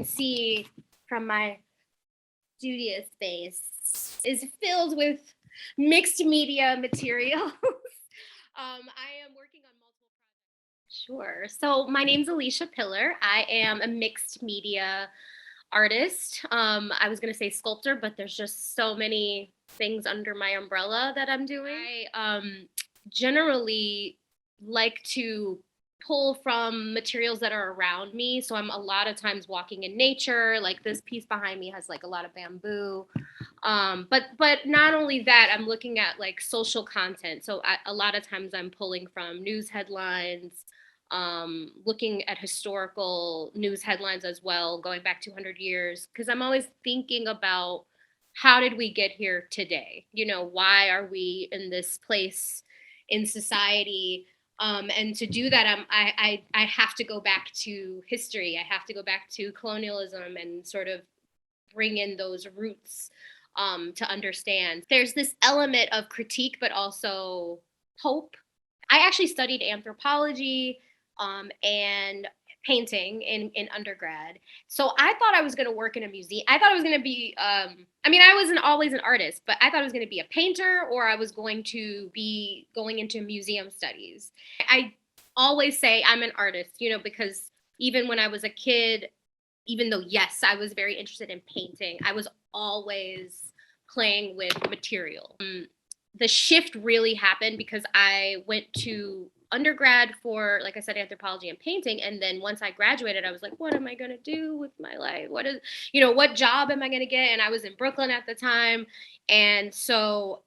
can see from my studio space is filled with mixed media materials. I am working on multiple projects. Sure. So my name's Alicia Pillar. I am a mixed media artist. I was going to say sculptor, but there's just so many things under my umbrella that I'm doing. I generally like to pull from materials that are around me. So I'm a lot of times walking in nature. Like this piece behind me has like a lot of bamboo. But not only that, I'm looking at like social content. So a lot of times I'm pulling from news headlines, looking at historical news headlines as well, going back 200 years, because I'm always thinking about how did we get here today? You know, why are we in this place in society? And to do that, I have to go back to history. I have to go back to colonialism and sort of bring in those roots to understand. There's this element of critique, but also hope. I actually studied anthropology and painting in undergrad. So I thought I was going to work in a museum. I thought I was going to be, I wasn't always an artist, but I thought I was going to be a painter or I was going to be going into museum studies. I always say I'm an artist, you know, because even when I was a kid, even though, yes, I was very interested in painting, I was always playing with material. The shift really happened because I went to undergrad for, like I said, anthropology and painting. And then once I graduated, I was like, what am I going to do with my life? What job am I going to get? And I was in Brooklyn at the time. And so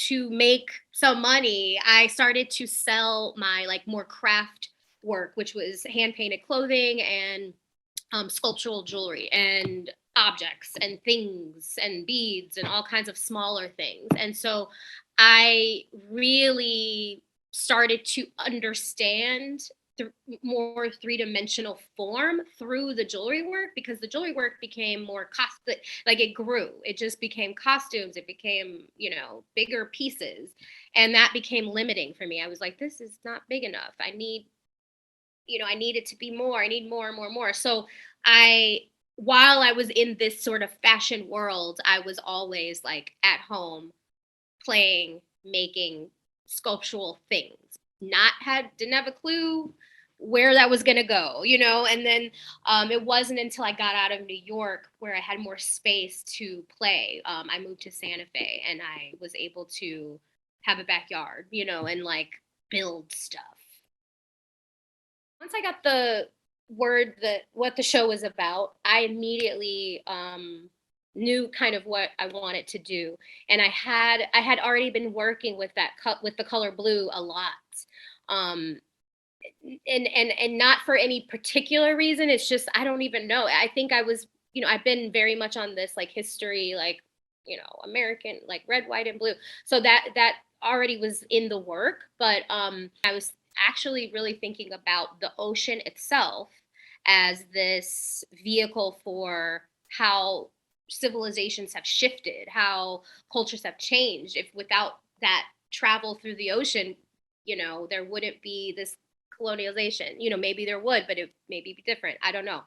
to make some money, I started to sell my like more craft work, which was hand painted clothing and sculptural jewelry and objects and things and beads and all kinds of smaller things. And so I really started to understand the more three-dimensional form through the jewelry work, because the jewelry work became more like it grew. It just became costumes. It became, bigger pieces. And that became limiting for me. I was like, this is not big enough. I need it to be more. I need more and more and more. So while I was in this sort of fashion world, I was always like at home playing, making sculptural things. Didn't have a clue where that was going to go, and then it wasn't until I got out of New York where I had more space to play. I moved to Santa Fe and I was able to have a backyard, and like build stuff. Once I got the word that what the show was about, I immediately knew kind of what I wanted to do, and I had already been working with with the color blue a lot, and not for any particular reason. It's just I don't even know. I think I was, I've been very much on this like history, like American, like red, white, and blue. So that already was in the work, but I was actually really thinking about the ocean itself as this vehicle for how civilizations have shifted, how cultures have changed. If without that travel through the ocean, there wouldn't be this colonialization. Maybe there would, but it maybe be different. I don't know.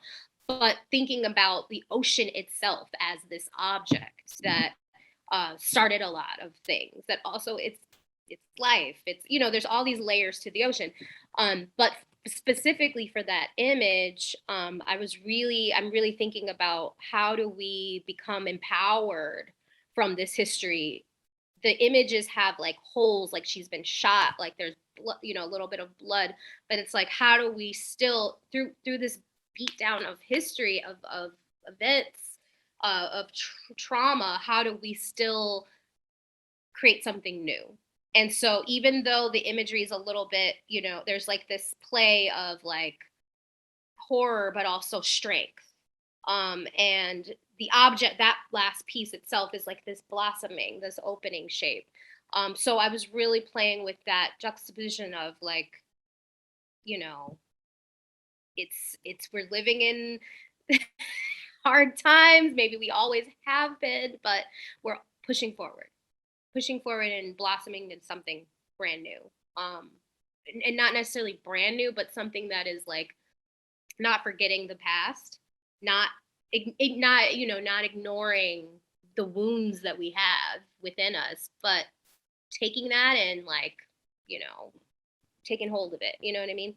But thinking about the ocean itself as this object that started a lot of things, that also it's life. It's, there's all these layers to the ocean. But specifically for that image, I'm really thinking about how do we become empowered from this history. The images have like holes, like she's been shot, like there's a little bit of blood, but it's like, how do we still through this beat down of history of events, of trauma, how do we still create something new? And so even though the imagery is a little bit, there's like this play of like horror, but also strength. And the object, that last piece itself is like this blossoming, this opening shape. So I was really playing with that juxtaposition of like, we're living in hard times. Maybe we always have been, but we're pushing forward and blossoming into something brand new. And not necessarily brand new, but something that is like not forgetting the past, not not, not ignoring the wounds that we have within us, but taking that and like, taking hold of it. You know what I mean?